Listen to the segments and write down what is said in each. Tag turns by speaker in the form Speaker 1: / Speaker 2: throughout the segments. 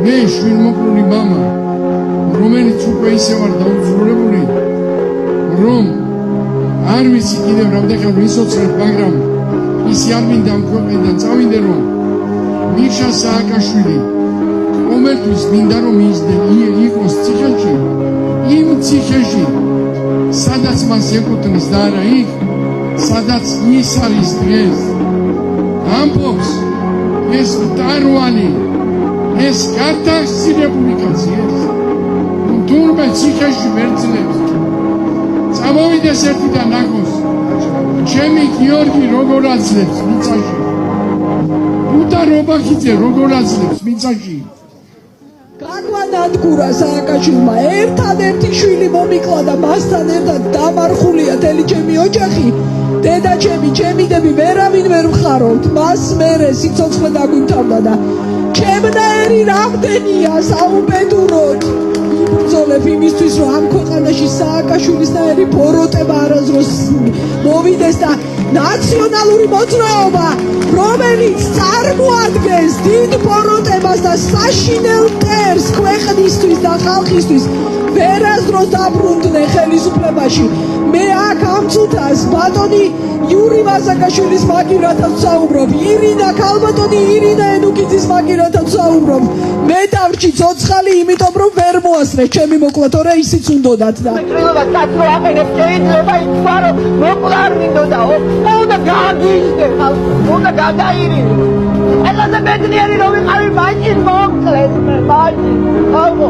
Speaker 1: მე შვილმოკლული მამა, რომელიც უკვე ისე ვარ დაუძროლებული, რომ არ ვიცი კიდევ რამდენად ვისოცხლებ, მაგრამ ისი არ მინდა ამ ქვეყნიდან წავიდე, რომ მიშა სააკაშვილი ყოველთვის მინდა რომ იყოს ციხეში, იმ ციხეში, სადაც მას ეკუთვნის და არა იქ, სადაც ის არის დღეს. ამბობს ეს მტარვალი, ეს კარტახის რესპუბლიკაცია, რომ თურმე ციხეში ვერძლებს. წამოვიდეს ერთი და ნახოს, ჩემი გიორგი როგორ აძლებს მიწაში, ბუდა რობაქიძე როგორ აძლებს მიწაში.
Speaker 2: განვანადგურა სააკაშვილმა ერთადერთი შვილი მომიკლა და მასთან ერთად დამარხულია თელი ჩემი ოჯახი. დედა ჩემი, ჩემიდები ვერავინ ვერ ვხარავთ, მას მერე სიცოცხლე დაგვიმთავრდა და ჩემნაირი რამდენია საუბედუროდ იბრძოლებ იმისთვის, რომ ამ ქვეყანაში სააკაშვილისნაირი ბოროტება არასდროს მოვიდეს და ნაციონალური მოძრაობა, რომელიც წარმოადგენს დიდ ბოროტებას და საშინელ მტერს ქვეყნისთვის და ხალხისთვის, ვერასდროს დაბრუნდნენ ხელისუფლებაში. მე აქ ამ წუთას ბატონი იური მასაკაშვილის მაგივრათა ვსაუბრობ, ირინა ქალბატონი ირინა ენუკიძის მაგივრათა ვსაუბრობ. მე დავრჩი ცოცხალი, იმიტომ რომ ვერ მოასწრე ჩემი მოკლა, თორე ისიც უნდოდათ და
Speaker 3: მეკრილობა საწრო აყენებს, შეიძლება ითქვარო მოკლა არ მინდოდაო, უნდა გააგიჟდე ხალხი, უნდა გადაირინო. ყველაზე ბედნიერი რომ ვიყავი, მაშინ მომკლეს მე, მაშინ ხალხო.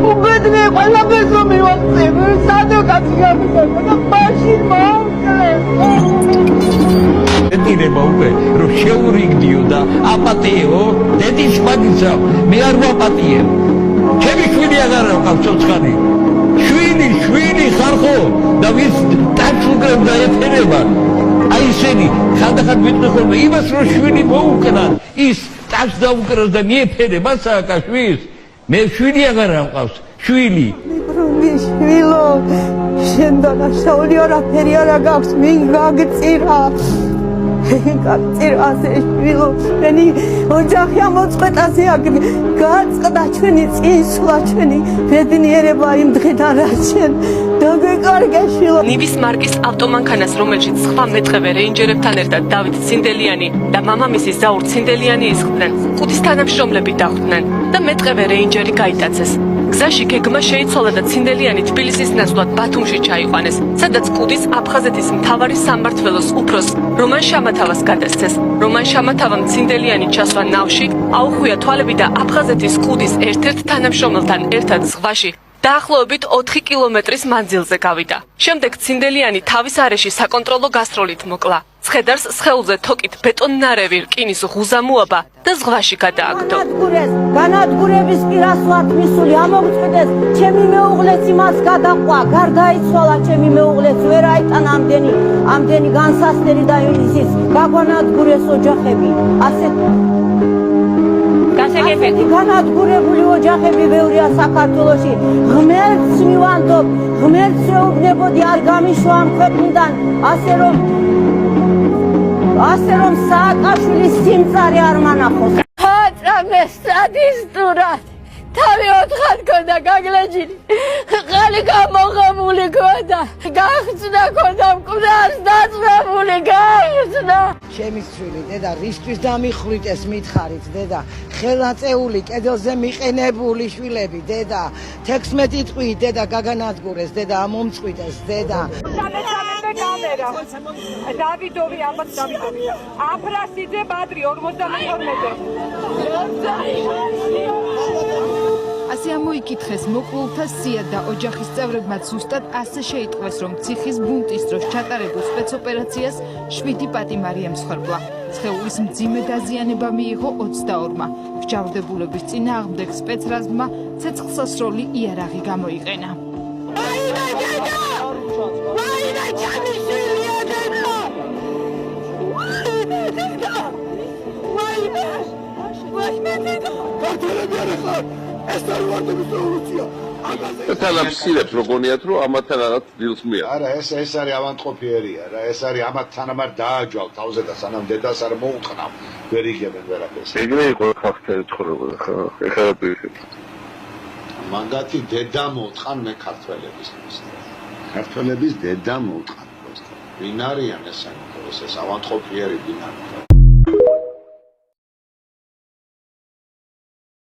Speaker 3: ubedne ყველაფერს რომ მივახცევ, სადოკაცი გამიგება და მაშინ მომკლეს.
Speaker 4: ეტირება უკვე რომ შეურიგდიო და აპატიო, დედის მაგიცა მე არ ვაპატიებ. ჩემი შვილი აღარ აქვს ცოცხალი. შვილი ხარხო და ვის ტაჩუგრებ და ეთერება. აი ისინი ხანდახან ვიტყვი ხოლმე იმას რომ შვილი მოუკრან, ის ტაჩს დაუკრას და მიეფერება სააკაშვილს. მე შვილი აღარ ამყავს, შვილი.
Speaker 3: შვილო, შენ დანაშაული არაფერი არ გაქვს, მინ გაგწირა. გაგწირა ასე შვილო, შენი ოჯახი ამოწყვეტაზე გაწყდა ჩვენი წინსვლა, ჩვენი ბედნიერება იმ დღიდან რაც შენ დაგეკარგე შვილო.
Speaker 5: ნივის მარკის ავტომანქანას, რომელშიც სხვა მეტყევე რეინჯერებთან ერთად დავით ცინდელიანი და მამამისი ზაურ ცინდელიანი ისხდნენ, ყუდის თანამშრომლები დახვდნენ და მეტყევე რეინჯერი გაიტაცეს. გზაში გეგმა შეიცვალა და ცინდელიანი თბილისის ნაცვლად ბათუმში ჩაიყვანეს, სადაც ყუდის აფხაზეთის მთავარი სამმართველოს უფროს რომან შამათავას გადასცეს. რომან შამათავამ ცინდელიანი ჩასვა ნავში, აუხვია თვალები და აფხაზეთის ყუდის ერთ-ერთ თანამშრომელთან ერთად ზღვაში დაახლოებით 4 კილომეტრის მანძილზე გავიდა. შემდეგ ცინდელიანი თავის არეში საკონტროლო გასტროლით მოკლა. ცხედარს სხეულზე თოკით ბეტონნარევი რკინის ღუზამუობა და ზღვაში გადააგდო.
Speaker 3: განადგურების პირასვათ მისული ამოგწყვეტეს, ჩემი მეუღლეც იმას გადაყვა, გარდაიცვალა ჩემი მეუღლეც, ვერ აიტანა ამდენი განსასწრელი და ისიც გაგვანადგურეს ოჯახები. ასეთი განადგურებული ოჯახები ბევრია საქართველოში. ღმერთს მივანდობ, ღმერთს ვეუბნებოდი არ გამიშვა ამ ქვეყნიდან, ასე რომ სააკაშვილის სიმწარე არ მანახოს.
Speaker 6: აწამე სტატისტურად თავი 4 ქონდა გაგლეჯილი, ყალი გამოღებული ქონდა, გახსნა ქონდა, მკვდარს დაწვებული გახსნა.
Speaker 3: ჩემი შვილი, დედა, რისთვის დამიხვრიტეს მითხარით, დედა, ხელნაწეული, კედელზე მიყენებული შვილები, დედა, 16 ტყვი, დედა, გაგანადგურეს, დედა, მომწყვიტეს, დედა.
Speaker 7: კამერა დავიდოვი ალბათ დავიდოვი აფრასიძე ბადრი 52.
Speaker 8: ასე ამოიკითხეს მოკლულთა სია და ოჯახის წევრებმა ზუსტად ასე შეიტყვეს, რომ ციხის ბუნტის დროს ჩატარებულ სპეცოპერაციას 7 პატიმარი ემსხვერპლა. სხეულის მძიმე დაზიანება მიიღო 22-მა. მსჯავრდებულების წინააღმდეგ სპეცრაზმმა ცეცხლსასროლი იარაღი გამოიყენა.
Speaker 1: ეს არ ვარ და მისწავლია
Speaker 9: თანამშრომლებს როგონიათ რომ ამათთან რაღაც დილს მიაყ.
Speaker 10: არა ეს არის ავანტყოფიერია რა ეს არის ამათთან ამარ დააჯვალ თავზე და სანამ დედას არ მოუყნავ ვერ იგებენ ვერაფერს.
Speaker 9: ეგრე იყო ხალხი ცხოვრობდა ხო? ეხლა პირიქით.
Speaker 10: მაგათი დედა მოუწყან მე ქართველების დედა მოუწყან. ვინ არიან ესენი ეს ავანტყოფიერი ვინ არის?